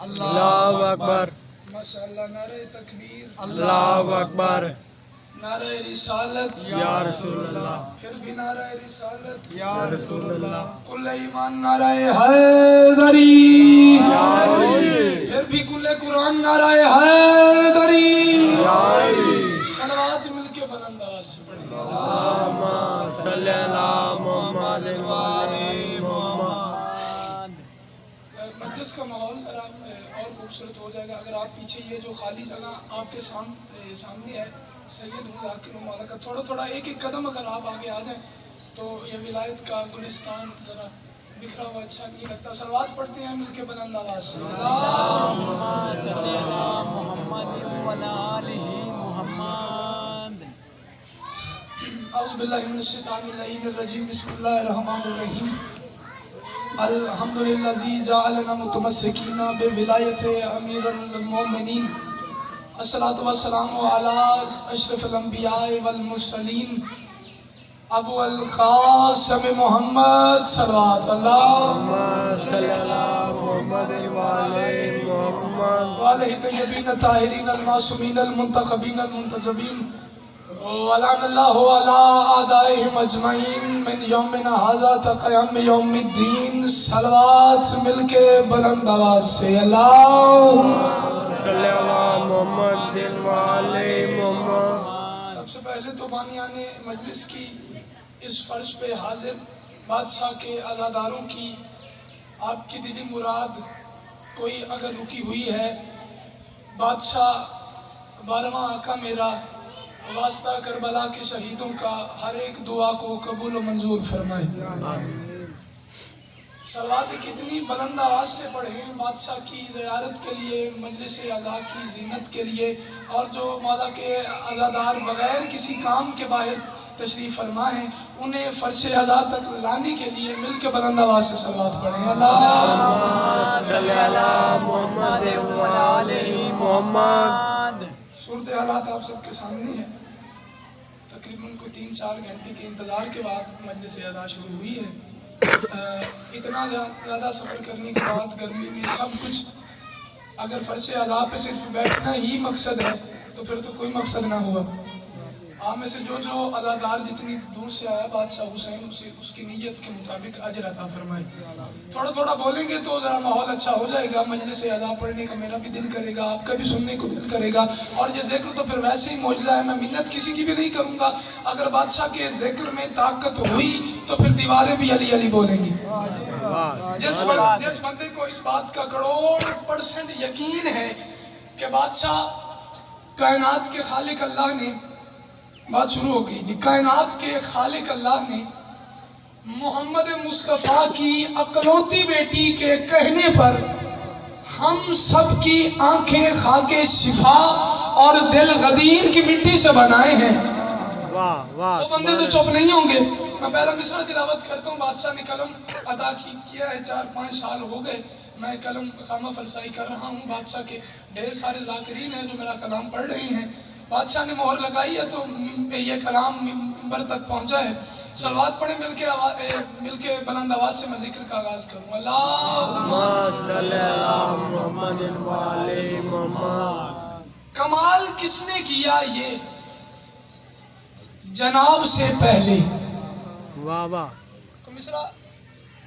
اللہ اکبر، ماشاءاللہ، نعرہ تکبیر، اللہ اکبر، نعرہ رسالت، یا رسول اللہ، پھر بھی نعرہ رسالت، یا رسول اللہ، کل ایمان نعرہ حیدری، پھر بھی کل قرآن نعرہ حیدری، صلوات مل کے بلند آواز سے پڑھیں۔ اللہم صلی علی محمد وعلی محمد۔ مجلس کا ماحول ذرا اور خوبصورت ہو جائے گا اگر آپ پیچھے یہ جو خالی جگہ آپ کے سامنے ہے سید ذاکر مولا کا، تھوڑا تھوڑا ایک ایک قدم اگر آپ آگے آ جائیں تو یہ ولایت کا گلستان ذرا بکھرا ہوا اچھا نہیں لگتا۔ صلوات پڑھتے ہیں مل کے بلند آواز سے۔ اللہم صلی علی محمد وعلی آلہ محمد۔ اعوذ باللہ من الشیطان الرجیم، بسم اللہ الرحمن الرحیم۔ الحمدللہ الذی جعلنا متمسکین بولایت امیر المومنین، الصلاۃ والسلام علی اشرف الانبیاء والمرسلین، ابو القاسم محمد صلوات اللہ صلی علی محمد وعلی محمد وعلیہ طیبین الطاہرین المعصومین المنتخبین المنتجبین، ولعن اللہ علی اعدائہم اجمعین من یومنا ھذا تا قیام یوم الدین۔ صلوات مل کے بلند آواز سے۔ اللہم صلی علی محمد وعلی محمد۔ سب سے پہلے تو بانیان مجلس کی اس فرش پہ حاضر بادشاہ کے عزاداروں کی آپ کی دلی مراد کوئی اگر رکی ہوئی ہے، بادشاہ 12واں آقا میرا واسطہ کربلا کے شہیدوں کا ہر ایک دعا کو قبول و منظور فرمائے۔ صلوات کتنی بلند آواز سے پڑھیں بادشاہ کی زیارت کے لیے، مجلس عزا کی زینت کے لیے، اور جو مولا کے عزادار بغیر کسی کام کے باہر تشریف فرما ہیں انہیں فرش عزا تک لانے کے لیے مل کے بلند آواز سے صلوات پڑھیں۔ اللہ صلی علی محمد وعلی محمد۔ صورت حالات آپ سب کے سامنے ہے۔ تقریباً کو 3-4 گھنٹے کے انتظار کے بعد مجلس عزا شروع ہوئی ہے۔ اتنا زیادہ سفر کرنے کے بعد گرمی میں سب کچھ، اگر فرش عزا پہ صرف بیٹھنا ہی مقصد ہے تو پھر تو کوئی مقصد نہ ہوا۔ آپ میں سے جو عزادار جتنی دور سے آیا بادشاہ حسین اسے اس کی نیت کے مطابق اجر عطا فرمائے۔ تھوڑا تھوڑا بولیں گے تو ذرا ماحول اچھا ہو جائے گا، مجلس عزا پڑھنے کا میرا بھی دل کرے گا، آپ کا بھی سننے کو دل کرے گا۔ اور یہ ذکر تو پھر ویسے ہی معجزہ ہے، میں منت کسی کی بھی نہیں کروں گا۔ اگر بادشاہ کے ذکر میں طاقت ہوئی تو پھر دیواریں بھی علی علی بولیں گی۔ جس بندے کو اس بات کا 100% یقین ہے کہ بادشاہ کائنات کے خالق اللہ نے، بات شروع ہو گئی جی، کائنات کے خالق اللہ نے محمد مصطفیٰ کی اکلوتی بیٹی کے کہنے پر ہم سب کی آنکھیں خاک شفا اور دل غدیر کی مٹی سے بنائے ہیں۔ وہ بندے تو چپ نہیں ہوں گے۔ میں پہلا مصرع تلاوت کرتا ہوں۔ بادشاہ نے قلم ادا کیا ہے، 4-5 سال ہو گئے میں قلم خامہ فرسائی کر رہا ہوں۔ بادشاہ کے ڈھیر سارے ذاکرین ہیں جو میرا کلام پڑھ رہے ہیں۔ بادشاہ نے مہر لگائی ہے تو یہ کلام منبر تک پہنچا ہے۔ صلوات پڑھیں مل کے بلند آواز سے میں ذکر کا آغاز کروں۔ اللہم صلی علی محمد وعلی محمد۔ کمال کس نے کیا یہ جناب سے پہلے؟ واہ واہ، تو مصرع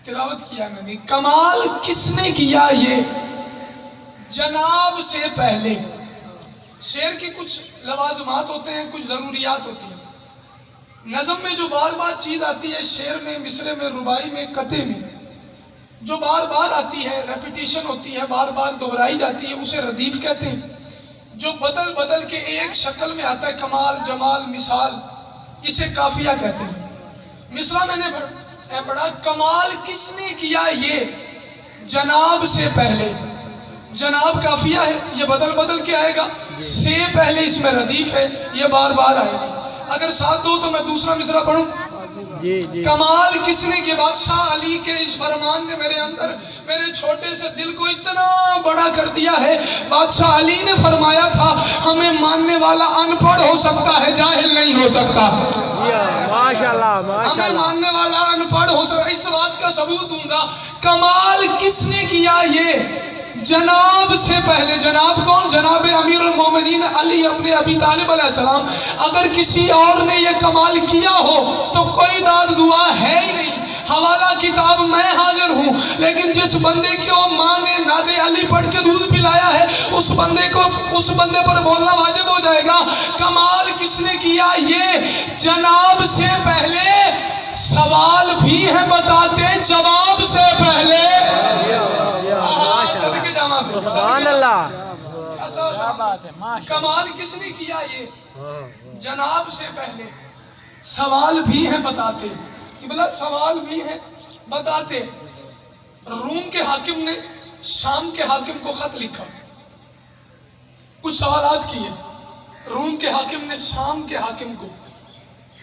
تلاوت کیا میں نے، کمال کس نے کیا یہ جناب سے پہلے۔ شعر کے کچھ لوازمات ہوتے ہیں، کچھ ضروریات ہوتی ہیں۔ نظم میں جو بار بار چیز آتی ہے، شعر میں، مصرع میں، ربائی میں، قطعے میں جو بار بار آتی ہے، ریپیٹیشن ہوتی ہے، بار بار دہرائی جاتی ہے، اسے ردیف کہتے ہیں۔ جو بدل بدل کے ایک شکل میں آتا ہے، کمال، جمال، مثال، اسے قافیہ کہتے ہیں۔ مصرع میں نے پڑھا، کمال کس نے کیا یہ جناب سے پہلے۔ جناب قافیہ ہے، یہ بدل بدل کے آئے گا، سے پہلے اس میں ردیف ہے، یہ بار بار آئے گا۔ اگر ساتھ دو تو میں دوسرا مصرع پڑھوں۔ کمال کس نے کیا، بادشاہ علی کے اس فرمان نے میرے اندر میرے چھوٹے سے دل کو اتنا بڑا کر دیا ہے۔ بادشاہ علی نے فرمایا تھا ہمیں ماننے والا ان پڑھ ہو سکتا ہے، جاہل نہیں ہو سکتا۔ ماشاءاللہ ہمیں ماننے والا ان پڑھ ہو سکتا ہے۔ اس بات کا ثبوت دوں گا، کمال کس نے کیا یہ جناب سے پہلے، جناب کون؟ جناب امیر المومنین علی اپنے ابی طالب علیہ السلام، اگر کسی اور نے یہ کمال کیا ہو تو کوئی داد دعا ہے ہی نہیں۔ حوالہ کتاب میں حاضر ہوں، لیکن جس بندے کو ماں نے ناد علی پڑھ کے دودھ پلایا ہے اس بندے پر بولنا واجب ہو جائے گا۔ کمال کس نے کیا؟ یہ جناب سے پہلے۔ سوال بھی ہے بتاتے جواب سے پہلے۔ سبحان اللہ، کمال کس نے کیا؟ یہ جناب سے پہلے۔ سوال بھی ہے بتاتے، بلا سوال بھی ہے بتاتے۔ روم کے حاکم نے شام کے حاکم کو خط لکھا، کچھ سوالات کیے۔ روم کے حاکم نے شام کے حاکم کو،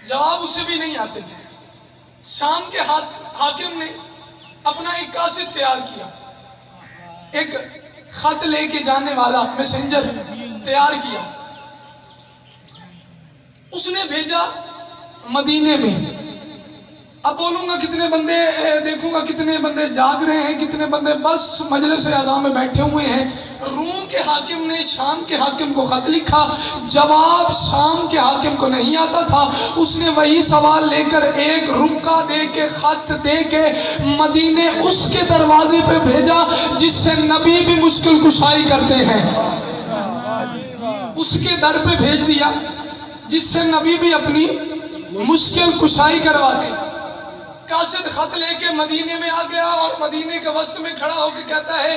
جواب اسے بھی نہیں آتے تھے۔ شام کے حاکم نے اپنا ایک قاصد تیار کیا، ایک خط لے کے جانے والا میسنجر تیار کیا، اس نے بھیجا مدینے میں۔ اب بولوں گا کتنے بندے، دیکھوں گا کتنے بندے جاگ رہے ہیں، کتنے بندے بس مجلس اعظم میں بیٹھے ہوئے ہیں۔ روم کے حاکم نے شام کے حاکم کو خط لکھا، جواب شام کے حاکم کو نہیں آتا تھا۔ اس نے وہی سوال لے کر ایک رکا دے کے، خط دے کے مدینے اس کے دروازے پہ بھیجا جس سے نبی بھی مشکل کشائی کرتے ہیں۔ اس کے در پہ بھیج دیا جس سے نبی بھی اپنی مشکل کشائی کرواتے۔ قاصد خط لے کے مدینے میں آ گیا اور مدینے کے وسط میں کھڑا ہو کے کہتا ہے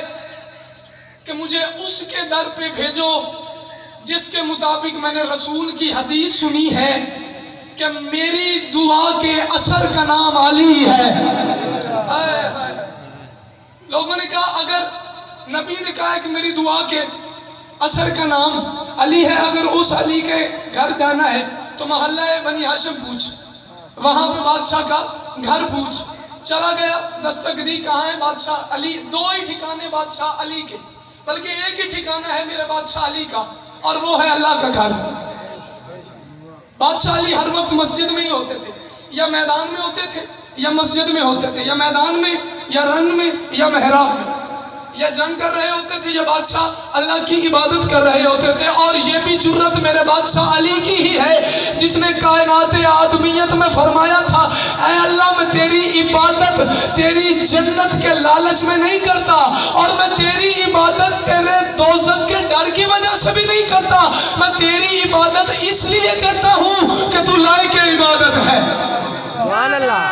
کہ مجھے اس کے در پہ بھیجو جس کے مطابق میں نے رسول کی حدیث سنی ہے کہ میری دعا کے اثر کا نام علی ہے۔ لوگوں نے کہا، اگر نبی نے کہا ہے کہ میری دعا کے اثر کا نام علی ہے، اگر اس علی کے گھر جانا ہے تو محلہ بنی ہاشم پوچھ، وہاں پہ بادشاہ کا گھر پوچھ۔ چلا گیا، دستک دی، کہاں ہے بادشاہ علی؟ دو ہی ٹھکانے بادشاہ علی کے، بلکہ ایک ہی ٹھکانہ ہے میرے بادشاہ علی کا، اور وہ ہے اللہ کا گھر۔ بادشاہ علی ہر وقت مسجد میں ہی ہوتے تھے، یا میدان میں ہوتے تھے یا مسجد میں ہوتے تھے، یا میدان میں یا رن میں یا محراب میں، یا جنگ کر رہے ہوتے تھے یا بادشاہ اللہ کی عبادت کر رہے ہوتے تھے۔ اور یہ بھی جرت میرے بادشاہ علی کی ہی ہے جس نے کائنات آدمیت میں فرمایا تھا، اے اللہ میں تیری عبادت تیری جنت کے لالچ میں نہیں کرتا، اور میں تیری عبادت تیرے دوزخ کے ڈر کی وجہ سے بھی نہیں کرتا، میں تیری عبادت اس لیے کرتا ہوں کہ تو لائق عبادت ہے۔ سبحان اللہ،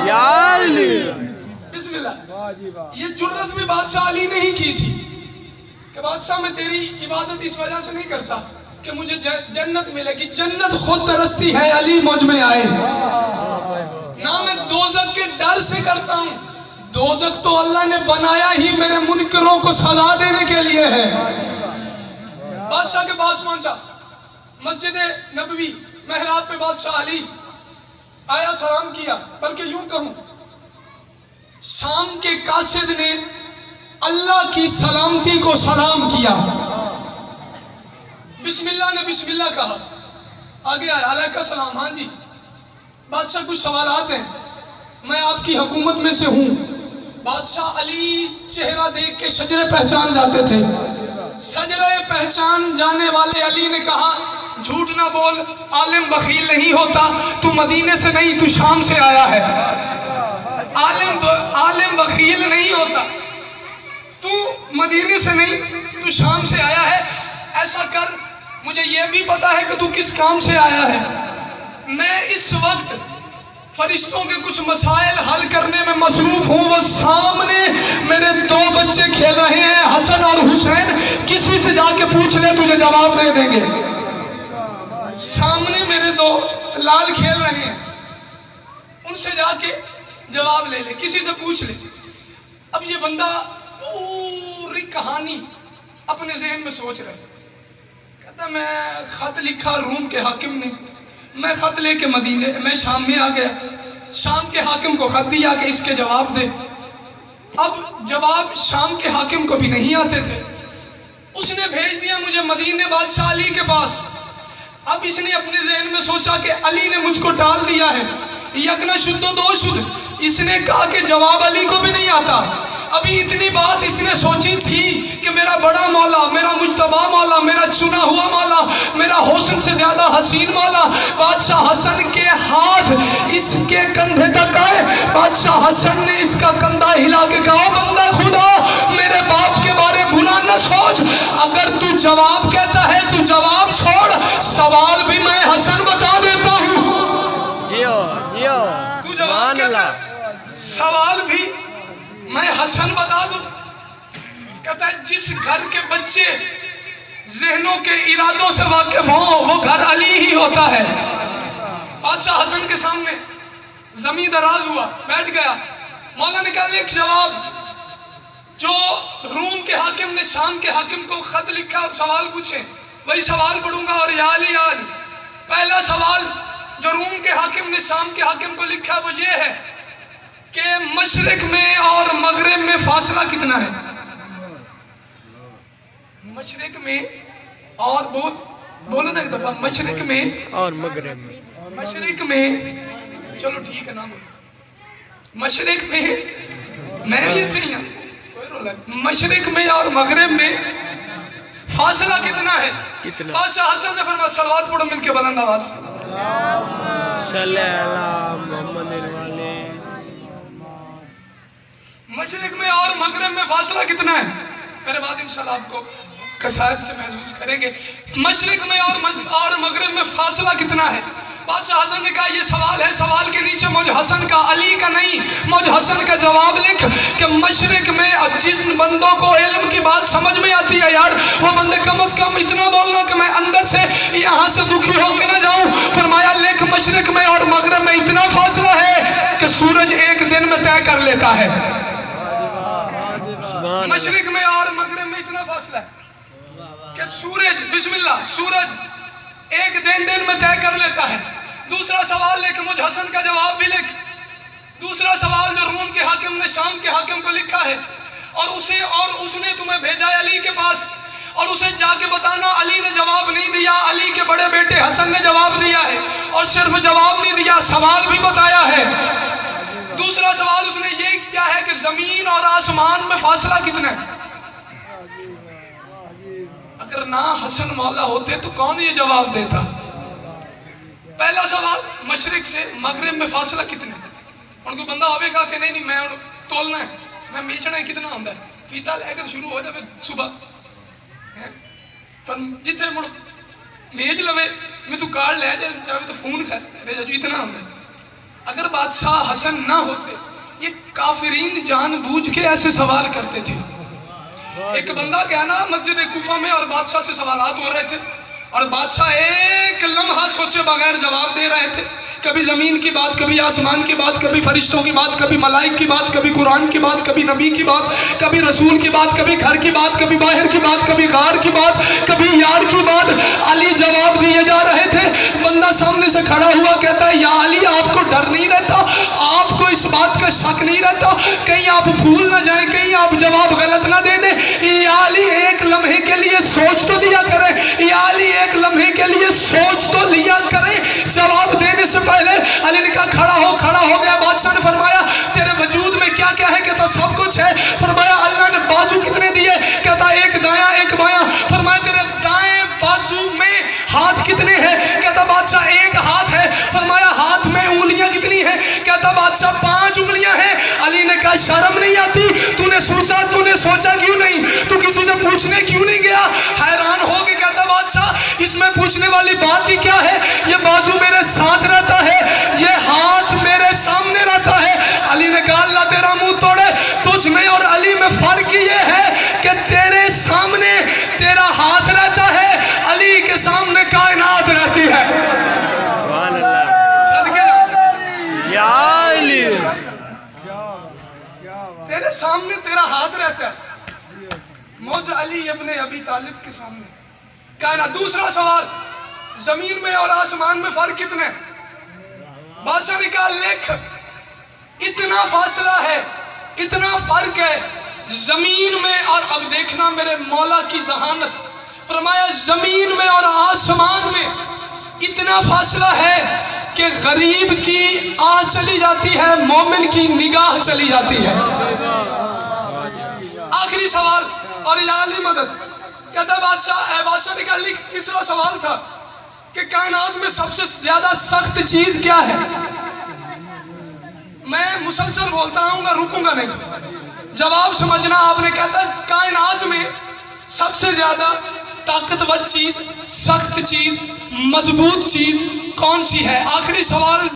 یا علی، بسم اللہ۔ یہ جرت بھی بادشاہ علی نے ہی کی تھی کہ بادشاہ میں تیری عبادت اس وجہ سے نہیں کرتا کہ مجھے جنت ملے گی، جنت خود ترستی ہے علی مجھ میں آئے، نہ میں دوزخ کے ڈر سے کرتا ہوں۔ دوزخ تو اللہ نے بنایا ہی میرے منکروں کو سزا دینے کے لیے ہے۔ بادشاہ کے پاس پہنچا، مسجد نبوی محراب پہ بادشاہ علی آیا، سلام کیا، بلکہ یوں کہوں شام کے قاصد نے اللہ کی سلامتی کو سلام کیا۔ بسم اللہ نے بسم اللہ کہا، آگے آیا، علیہ السلام، ہاں جی بادشاہ کچھ سوالات ہیں، میں آپ کی حکومت میں سے ہوں۔ بادشاہ علی چہرہ دیکھ کے شجرے پہچان جاتے تھے۔ شجرے پہچان جانے والے علی نے کہا، جھوٹ نہ بول، عالم بخیل نہیں ہوتا، تو مدینے سے نہیں، تو شام سے آیا ہے۔ عالم بخیل نہیں ہوتا، تو مدینے سے نہیں، تو شام سے آیا ہے۔ ایسا کر، مجھے یہ بھی پتا ہے کہ تو کس کام سے آیا ہے، میں اس وقت فرشتوں کے کچھ مسائل حل کرنے میں مصروف ہوں، وہ سامنے میرے دو بچے کھیل رہے ہیں، حسن اور حسین، کسی سے جا کے پوچھ لے، تجھے جواب نہیں دیں گے۔ سامنے میرے دو لال کھیل رہے ہیں، ان سے جا کے جواب لے لے، کسی سے پوچھ لے۔ اب یہ بندہ پوری کہانی اپنے ذہن میں سوچ رہا ہے، کہتا میں خط لکھا روم کے حاکم نے، میں خط لے کے مدینے میں شام میں آ گیا، شام کے حاکم کو خط دیا کہ اس کے جواب دے۔ اب جواب شام کے حاکم کو بھی نہیں آتے تھے، اس نے بھیج دیا مجھے مدینے بادشاہ علی کے پاس۔ اب اس نے اپنے ذہن میں سوچا کہ علی نے مجھ کو ٹال دیا ہے، یکنا شد و دو شد، اس نے کہا کہ جواب علی کو بھی نہیں آتا، ابھی اتنی بات اس نے سوچی تھی کہ میرا بڑا مولا، میرا مجتبی مولا، میرا چنا ہوا مولا، میرا حسن سے زیادہ حسین مولا بادشاہ حسن کے ہاتھ اس کے کندھے تک آئے. بادشاہ حسن نے اس کا کندھا ہلا کے کہا بندہ خدا میرے باپ کے بارے برا نہ سوچ، اگر تو جواب کہتا ہے تو جواب چھوڑ، سوال بھی میں حسن بتا دیتا ہوں. تو جواب کہتا ہے سوال بھی میں حسن بتا دوں. کہتا ہے جس گھر کے بچے ذہنوں کے ارادوں سے واقف ہوں وہ گھر علی ہی ہوتا ہے. بادشاہ حسن کے سامنے زمین دراز ہوا، بیٹھ گیا. مولا نے کہا لکھ جواب. جو روم کے حاکم نے شام کے حاکم کو خط لکھا اور سوال پوچھے وہی سوال پڑھوں گا. اور یا علی یا علی، پہلا سوال جو روم کے حاکم نے شام کے حاکم کو لکھا وہ یہ ہے کہ مشرق میں اور مغرب میں فاصلہ کتنا ہے؟ مشرق میں اور بولو نا ایک دفعہ، مشرق میں اور مغرب میں. مشرق میں چلو ٹھیک ہے نا بولو. مشرق میں میں بھی اتنی ہوں کوئی رولا. مشرق میں اور مغرب میں فاصلہ کتنا ہے؟ بادشاہ حسن نے فرمایا صلوات پڑھو مل کے بلند آواز. صلی اللہ محمد والے. مشرق میں اور مغرب میں فاصلہ کتنا ہے؟ میرے بعد انشاءاللہ آپ کو کثرت سے محسوس کریں گے. مشرق میں اور مغرب میں فاصلہ کتنا ہے؟ بادشاہ حسن نے کہا یہ سوال ہے، سوال کے نیچے مجھ حسن کا، علی کا نہیں، مجھ حسن کا جواب لکھ کہ مشرق میں جس بندوں کو علم کی بات سمجھ میں آتی ہے یار وہ بندے کم از کم اتنا بولنا کہ میں اندر سے یہاں سے دکھی ہو کے نہ جاؤں. فرمایا لکھ مشرق میں اور مغرب میں اتنا فاصلہ ہے کہ سورج ایک دن میں طے کر لیتا ہے. مشرق میں اور مغرب میں اتنا فاصلہ ہے کہ سورج بسم اللہ سورج ایک دن میں طے کر لیتا ہے. دوسرا سوال لکھ مجھ حسن کا جواب بھی لکھ. دوسرا سوال جو روم کے حاکم نے شام کے حاکم کو لکھا ہے اور اس نے تمہیں بھیجا ہے علی کے پاس اور اسے جا کے بتانا علی نے جواب نہیں دیا، علی کے بڑے بیٹے حسن نے جواب دیا ہے اور صرف جواب نہیں دیا سوال بھی بتایا ہے. دوسرا سوال اس نے یہ کیا ہے کہ زمین اور آسمان میں فاصلہ کتنا ہے؟ اگر نہ حسن مولا ہوتے تو کون یہ جواب دیتا؟ پہلا سوال مشرق سے مغرب میں فاصلہ کتنا ہے؟ ان کو بندہ ہوئے کہا کہ نہیں میں تولنا ہے، میں میچنا ہے کتنا ہوتا ہے، فیتا لے کر شروع ہو جائے صبح جتنے مڑ میچ لوے میں تو کارڈ لے جائے تو فون کر اتنا ہوتا ہے. اگر بادشاہ حسن نہ ہوتے یہ کافرین جان بوجھ کے ایسے سوال کرتے تھے. ایک بندہ گیا نا مسجد کوفہ میں اور بادشاہ سے سوالات ہو رہے تھے اور بادشاہ ایک لمحہ سوچے بغیر جواب دے رہے تھے. کبھی زمین کی بات، کبھی آسمان کی بات، کبھی فرشتوں کی بات، کبھی ملائک کی بات، کبھی قرآن کی بات، کبھی نبی کی بات، کبھی رسول کی بات، کبھی گھر کی بات، کبھی باہر کی بات، کبھی غار کی بات، کبھی یار کی بات. علی جواب دیے جا رہے تھے. بندہ سامنے سے کھڑا ہوا کہتا ہے یا علی آپ کو ڈر نہیں رہتا، آپ کو اس بات کا شک نہیں رہتا کہیں آپ بھول نہ جائیں، کہیں آپ جواب غلط نہ دے دیں. یا علی ایک لمحے کے لیے سوچ تو لیا کریں، یا علی ایک لمحے کے لیے سوچ تو لیا کریں جواب دینے سے پہلے. علی نے کہا کھڑا ہو گیا. بادشاہ نے فرمایا تیرے وجود میں کیا کیا ہے؟ کہتا سب کچھ ہے. فرمایا اللہ نے بازو کتنے دیے؟ کہتا ایک دایاں ایک بایاں. فرمایا تیرے دائیں بازو میں ہاتھ کتنے ہیں؟ کہتا بادشاہ ایک ہاتھ ہے. فرمایا ہاتھ میں انگلیاں کتنی ہیں؟ کہتا بادشاہ 5 انگلیاں ہیں. علی نے کہا شرم نہیں آتی؟ تو نے سوچا کیوں نہیں؟ تو کسی سے پوچھنے کیوں نہیں گیا؟ حیران ہو کے کہتا بادشاہ اس میں پوچھنے والی بات ہی کیا ہے؟ یہ بازو میرے ساتھ رہتا ہے، یہ ہاتھ میرے سامنے رہتا ہے. علی نے کہا اللہ تیرا منہ توڑے، تجھ میں اور علی میں فرق یہ ہے کہ تیرے سامنے تیرا ہاتھ رہتا ہے، علی کے سامنے کائنات رہتی ہے. صدقے یا علی تیرے سامنے تیرا ہاتھ رہتا ہے، موج علی ابن ابی طالب کے سامنے کائنات. دوسرا سوال زمین میں اور آسمان میں فرق کتنے؟ بادشاہ نے کہا لکھ اتنا فاصلہ ہے، اتنا فرق ہے زمین میں اور اب دیکھنا میرے مولا کی ذہانت. فرمایا زمین میں اور آسمان میں اتنا فاصلہ ہے کہ غریب کی آہ چلی جاتی ہے، مومن کی نگاہ چلی جاتی ہے. آخری سوال اور الہی مدد. کہتا ہے بادشاہ نے کہا لکھ. تیسرا سوال تھا کہ کائنات میں سب سے زیادہ سخت چیز کیا ہے؟ میں مسلسل بولتا ہوں گا، رکوں گا نہیں، جواب سمجھنا آپ نے. کہتا ہے کائنات میں سب سے زیادہ طاقتور چیز، سخت چیز، مضبوط چیز کون سی ہے؟ آخری سوال